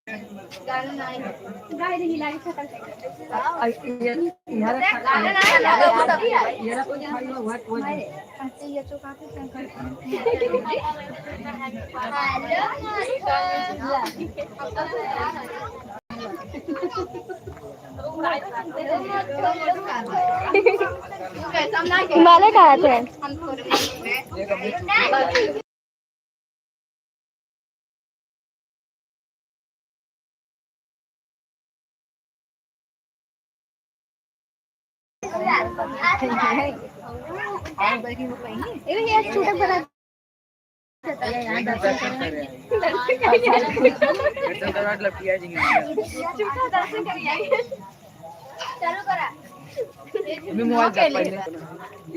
गाना नाही गाय ही लाईट सकाळ हिमालय का है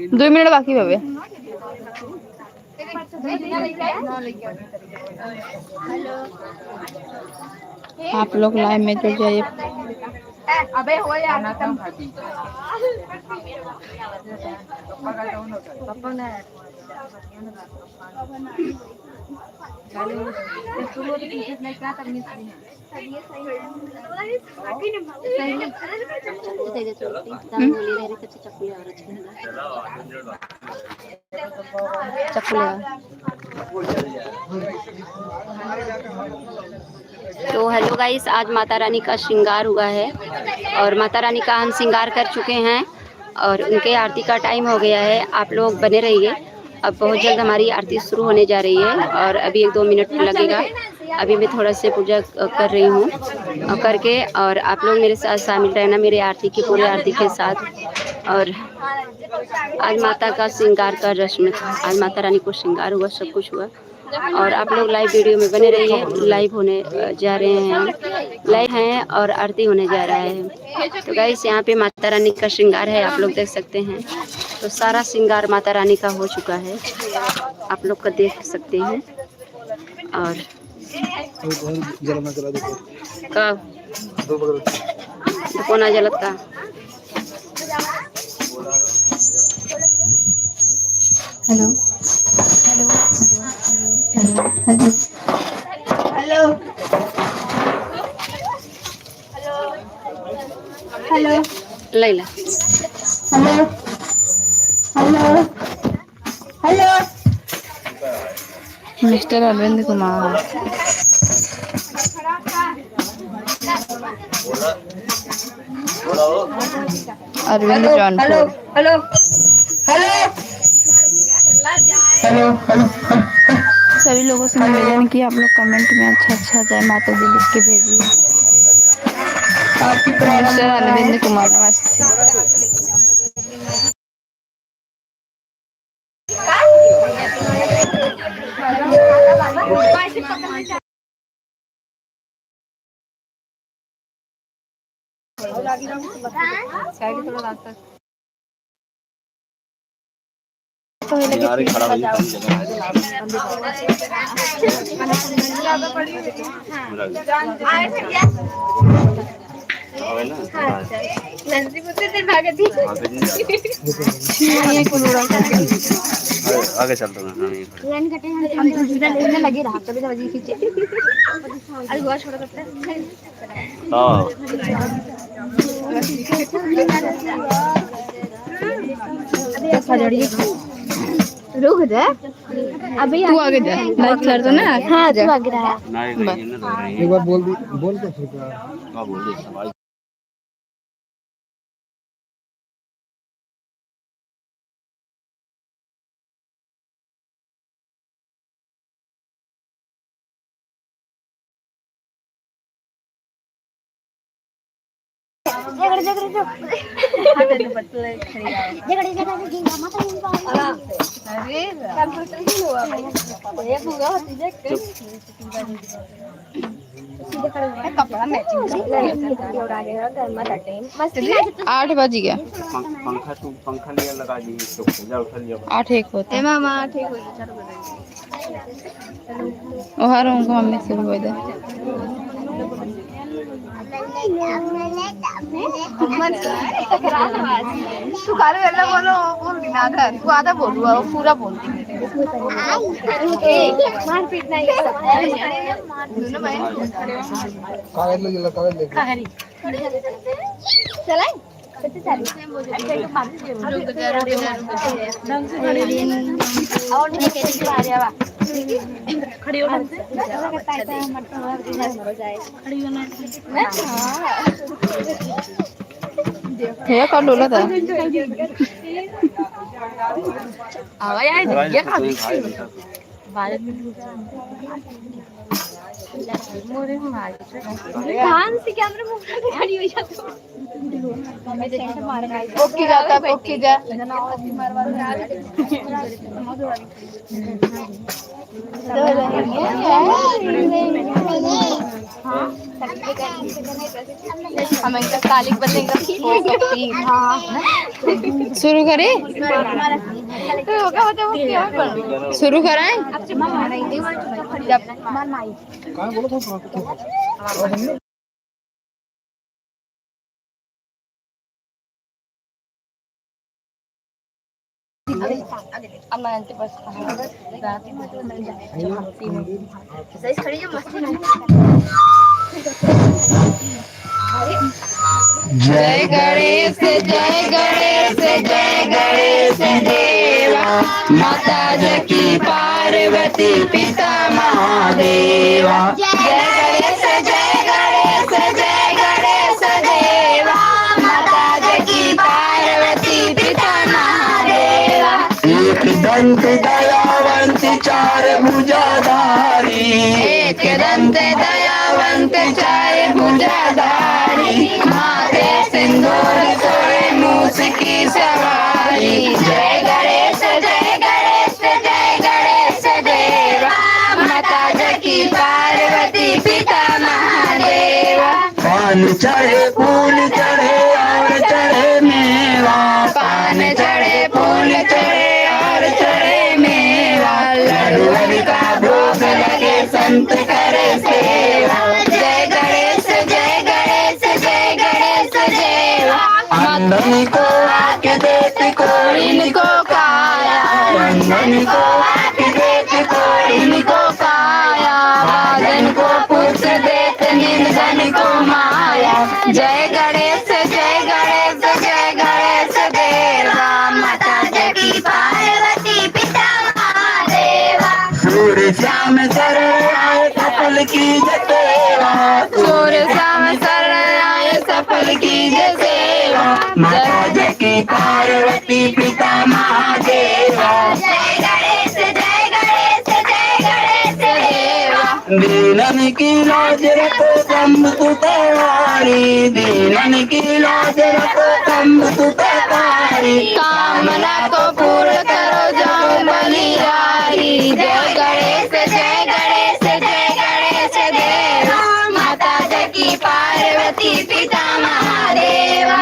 दो मिनट बाकी बाबे आप लोग लाइव में जुड़ जाइए। अबे हो यार तो हेलो गाइस, आज माता रानी का श्रृंगार हुआ है और माता रानी का हम श्रृंगार कर चुके हैं और उनके आरती का टाइम हो गया है। आप लोग बने रहिए, अब बहुत जल्द हमारी आरती शुरू होने जा रही है और अभी 1-2 मिनट लगेगा। अभी मैं थोड़ा से पूजा कर रही हूँ और करके और आप लोग मेरे साथ शामिल रहना मेरे आरती की पूरे आरती के साथ। और आज माता का श्रृंगार का रस्म, आज माता रानी को श्रृंगार हुआ, सब कुछ हुआ और आप लोग लाइव वीडियो में बने रहिए। लाइव होने जा रहे हैं, हम लाइव हैं और आरती होने जा रहा है। तो गाइस यहाँ पे माता रानी का श्रृंगार है, आप लोग देख सकते हैं। तो सारा श्रृंगार माता रानी का हो चुका है, आप लोग का देख सकते हैं। और कोना जलत का hello hello hello hello Laila hello hello hello mister Arvind Kumar, Arvind hello Jaunpur. Hello hello hello hello सभी लोगों से निवेदन कि आप लोग कमेंट में अच्छा जय माता दी लिख के भेजिए। आपकी प्रॉब्लम मिस्टर हो रहा है। अरविंद कुमार, नमस्ते। आगे चलते हैं। लगे रहा कभी कभी खींचे अरे हुआ छोड़ सकते हाँ रुक जा अभी तू आगे जा, लाइक कर दो ना। हाँ तू आगे रहा एक बार बोल के फिर बोल दे। कपड़ा मैचिंग 8 बज गया, पंखा लिया लगा दी तो 8-1 होता है। मामा ठीक हो ओहर उनको मम्मी से भी बोल दे। तू काले वेला बोलो बोल बिना कर तू आधा बोलू पूरा बोल मारपीट नहीं कागज ले कागज ले चलाए कितने चालू और नहीं कैसे आ रहा बा खड़ी हो खड़ी होना है कौन डोला था आवा यार ये खा कान से कैमरा मुंह पे खड़ी हुई जाती ओके जाता ओके जा हम इनका कालिक बदलेंगे शुरू करें शुरू कराएं कहाँ बोलो था जय गणेश जय गणेश जय गणेश देवा माता जकी पार्वती पिता महादेवा जय गणेश जय गणेश जय गणेश देवा माता जकी पार्वती पिता महादेवा एक दंत दयावंत चार भुजाधारी एक दंत दयावंत चार भुजाधारी माथे सिंदूर सोए मूस की सवारी जय गणेश देवा माता जकी पार्वती पिता महादेवा पान चढ़े फूल चढ़े और चढ़े मेवा पान चढ़े फूल चढ़े और चढ़े मेवा लड्डू का भोग लगे संत करे सेवा जय गणेश देवा अंधन को आके देख कोई इनको काया अंधन को आके देख कोई इनको काया बादन को पुत्र देत निर्धन को माया जय गणेश देवा माता जकी पार्वती पिता महादेवा सूर्य श्याम सरल आए सफल की जतेवा सूर्य श्याम सरल आए सफल की सेवा माता जकी पार्वती पिता महादेवा जय गणेश देवा दीनन की लाज रखो शंभु तुतारी दीनन की लाज रखो शंभु तुतारी कामना को पूर्ण करो जाओ बलिहारी जय गणेश देवा माता जकी पार्वती पिता महादेवा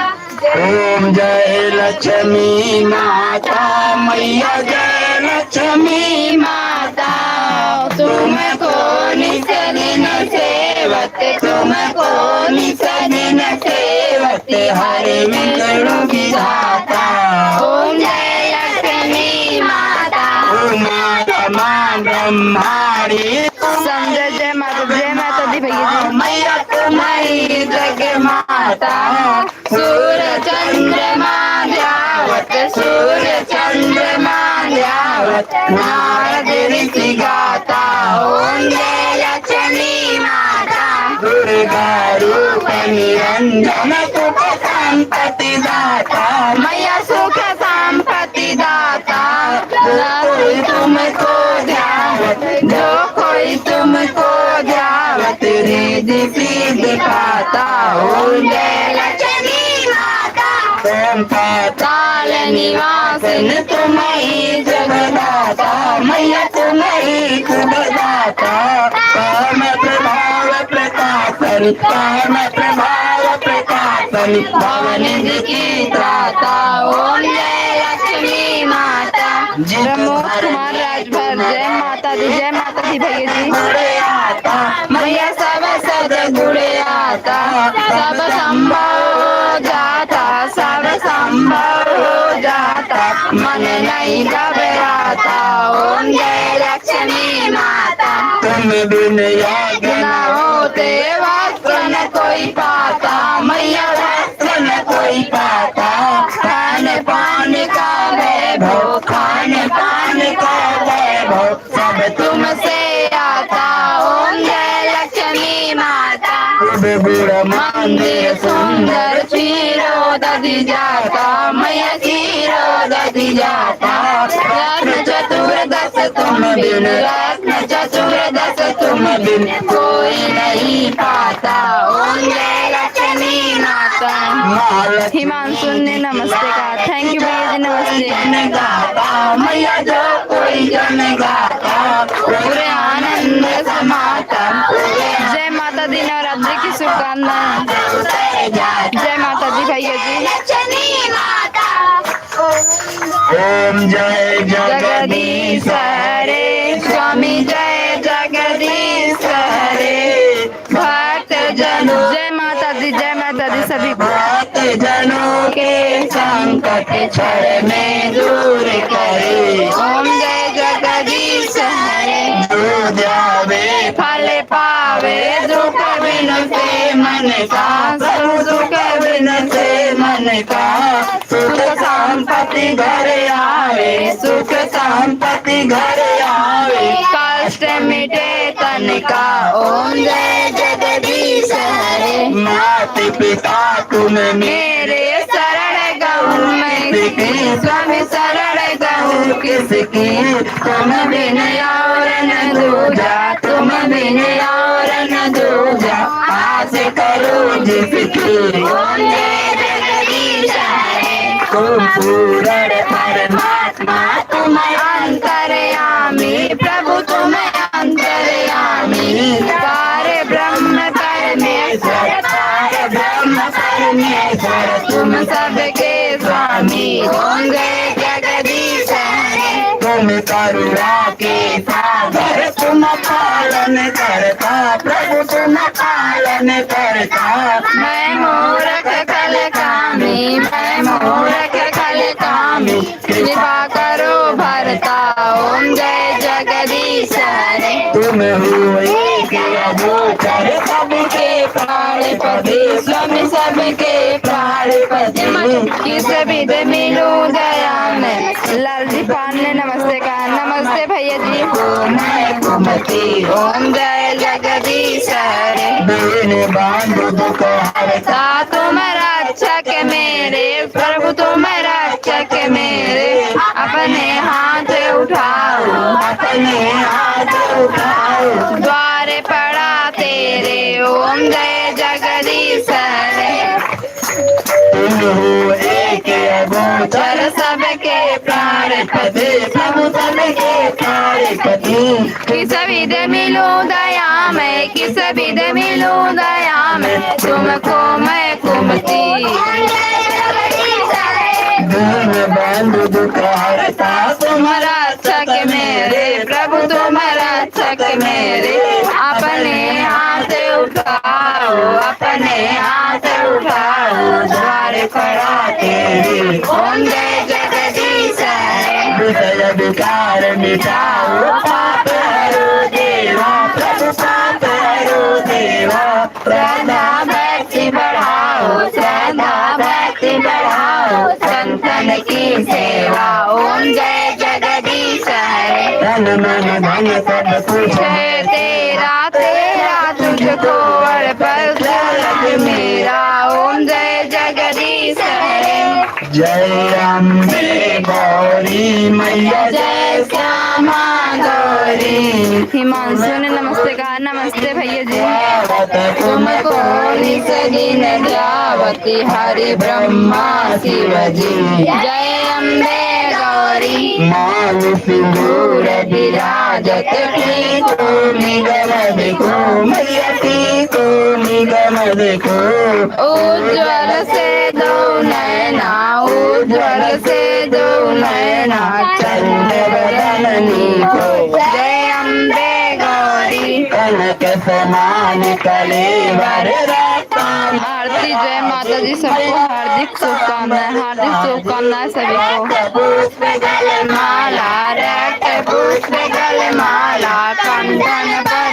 ओम जय लक्ष्मी माता मैया जय लक्ष्मी माता तुमको निसदिन सेवत तुमको निसदिन सेवत हरे विघ्नों की दाता ओम जय लक्ष्मी माता माता माँ ब्रह्मारी समझे जय माता दी भैया जी मैया तुम्हारी जग माता सूर्य चंद्रमा ध्यावत सूर्य चंद्रमा ध्यावत नारद ऋषि गाता ओम जय लक्ष्मी माता दुर्गा रूप निरंजन सुख संपत्ति दाता मैया सुख संपत्ति दाता कोई तुमको ध्यावत जो कोई तुमको ध्यावत रिद्धि सिद्धि पाता ओम जय लक्ष्मी माता ओम काल निवासन तुम्हारी जगदाता मैया तुम्हारी खुदाता काम प्रभाव प्रकाशन काम प्रभाव प्रकाशन भवन की त्राता ओम जय लक्ष्मी माता प्रमोद कुमार राजभर जय माता दी भैया जी गुड़े आता मैया सब सदगुणे आता सब संभव हो जाता सब संभव हो जाता मन नहीं घबराता ओ तुम बिन योग्य न होते, वस्त्र न कोई पाता मैया, वस्त्र न कोई पाता। खाने पाने का वैभव, खाने पाने का वैभव सब तुमसे आता। ओम जय लक्ष्मी माता। बुरा मंदिर सुंदर क्षीरो दधि जाता मैया, क्षीरो दधि जाता। रत्न चतुर्दश तुम बिन, रत्न चतुर्दश तुम बिन कोई नहीं पाता। ओम जय लक्ष्मी माता। हिमांशु ने नमस्ते कहा। थैंक यू भैया जी, नमस्ते। जन गाता मैया, जो कोई जन गाता पूरे आनंद समाता। जय माता दी, नवरात्रि की शुभकामनाएं। जय माता दी भैया जी। ओम जय जगदीश हरे स्वामी, जय जगदीश हरे भक्त जनों। जय माता दी, जय माता दी सभी को। भक्त जनों के संकट क्षण में दूर करे। ओम जय जगदीश हरे। जो जावे फल पावे, दुख बिन से मन का, सुख बिन से मन का। सुख संपत्ति घर आवे, सुख संपत्ति घर आवे। कष्ट मिटे तन का। ओम जय जगदीश हरे। माता पिता तुम मेरे शरण गहूँ मैं किसकी, स्वामी शरण गहूँ किसकी। तुम बिन और न दूजा, तुम बिन और न दूजा। आस करो जिसकी। ओम जय जगदीश हरे। तुम पूर्ण परमात्मा तुम अंतर्यामी, प्रभु तुम अंतर्यामी। कार्य ब्रह्म परमेश्वर, सारे ब्रह्म परमेश्वर तुम सबके स्वामी। ओम जय जगदीश हरे। तुम करुणा के सागर, तुम पालन करता प्रभु, तुम पालन करता। मैं मूर्ख कल कामी, मैं मूर्ख कल कामी। कृपा करो भरता। ओम जय जगदीश हरे। तुम हुए के अगोचर, सबके प्राणपति, स्वामी सबके प्राणपति। किस विध मिलू दया में। लालजी पान ने नमस्ते कहा। नमस्ते भैया जी। मैं कुमति ओम जय जगदीश हरे। बिन बांधु दुख हरता। तुम रक्षक मेरे, प्रभु तुम रक्षक मेरे। अपने हाथ उठाओ, अपने हाथ उठाओ। द्वार पड़ा तेरे। ओम जय जगदीश हरे। तुम हो एक अगोचर, सबके प्राणपति, प्रभु सबके प्राणपति। किस विध मिलू दया में, किस विध मिलू दया में। तुमको मैं कुमति। दीन बंधु दुख हरता। तुम रक्षक मेरे, प्रभु तुम रक्षक मेरे। अपने हाथ उठाओ, अपने हाथ उठाओ। द्वार खड़ा तेरे। ओम जय जगदीश हरे। विषय विकार मिटाओ, पाप हरो देवा, प्रभु पाप हरो देवा। श्रद्धा भक्ति बढ़ाओ, श्रद्धा भक्ति बढ़ाओ। संतन की सेवा। ओम जय जगदीश हरे। धन मन धन सब कुछ है तेरा, तेरा तुझको अर्पण तिलक मेरा। ओम जय जगदीश हरे। जय अम्बे गौरी मैया, जय श्यामा गौरी। हिमांशु ने नमस्ते कहा। नमस्ते भैया जी। तुमको निस दिन ध्यावती हरि ब्रह्मा शिव जी। जय अम्बे गौरी। मान सिंदूर विराजत, को निगम देखो मैया, को निगम देखो। उज्ज्वल से दो नैना, उज्ज्वल से दो नैना। चंद्र बदननी को जय अम्बे गौरी। कनक समान कलेवर रतन। आरती। जय माता जी, सबको हार्दिक शुभकामनाएं, हार्दिक शुभकामनाएं सभी को। पुष्प गल माला रक्त पुष्प गल माला, कंठन पर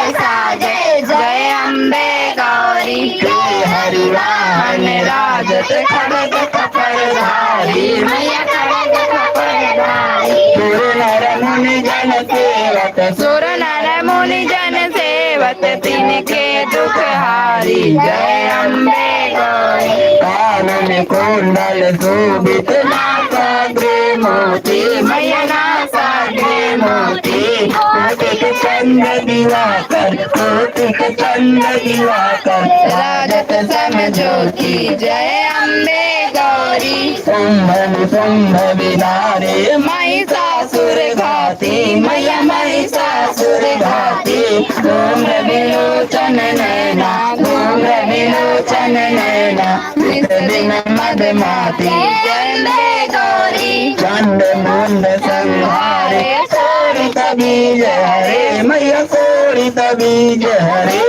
जन सेवत सुर नर मुनि जन सेवत तिनके दुख हारी जय अम्बे गौरी कानन कुंडल शोभित नासाग्रे मोती मैया नासाग्रे मोती कोटिक चंद्र दिवाकर कोटिक चंद्र दिवाकर राजत सम ज्योति जय अम्बे गौरी शुंभ विदारे महिषासुर घाती मैया महिषासुर घाती धूम्र विलोचन नैना धूम्र विलोचन नैना नित दिन मदमाती जय अम्बे गौरी चंड मुंड संहारे कोरित बीज हरे मैया कोरित बीज हरे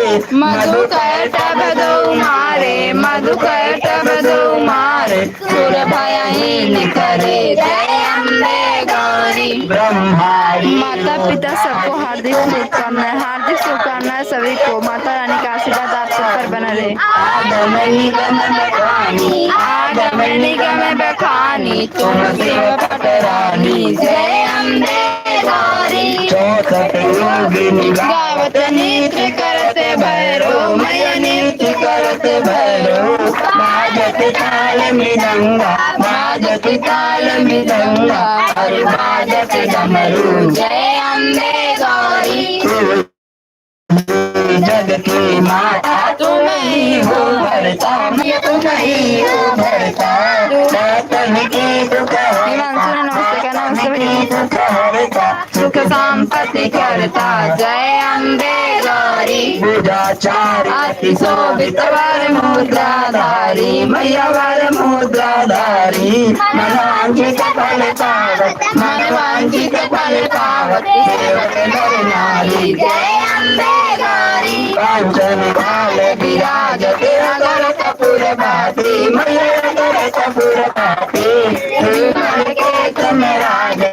मधुकैटभ दो मारे मधुकैटभ दो मारे सुर भयहीन करे जय अम्बे गौरी ब्रह्मारी माता पिता सबको हार्दिक शुभकामनाएं सभी को। माता रानी का आशीर्वाद आप सब पर बना रहे। आगम निगम बखानी तुम शिव पटरानी जय अम्बे गौरी चौसठ योगिनी गावत नृत्य करते भैरो मैया नृत्य करते भैरो बाजत ताल मृदंगा बाजत ताल मृदंगा और बाजत डमरू जय अम्बे गौरी जग की माता तुम ही हो भरता मैं तुम ही हो भरता तन की दुख सुख संपत्ति करता जय अम्बे गौरी पूजाचार अति शोभित वर मुद्राधारी मैया वर मुद्राधारी मनवांछित फल पावत मनवांछित फल पावत सेवक नर नारी जय अम्बे गौरी कांचन काल विराजत अगर कपूर भाती मैया अगर कपूर भाती के तुम राज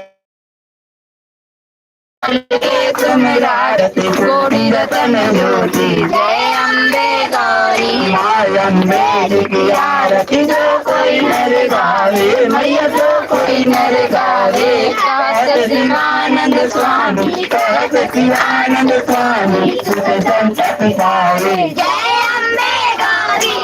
तुम राजत कोटि रतन ज्योति जय अम्बे गौरी माय अम्बे जी की आरती जो कोई नर गावे मैया जो कोई नर गावे कहत शिवानंद स्वामी कहत शिवानंद स्वामी सुख संतत गावे जय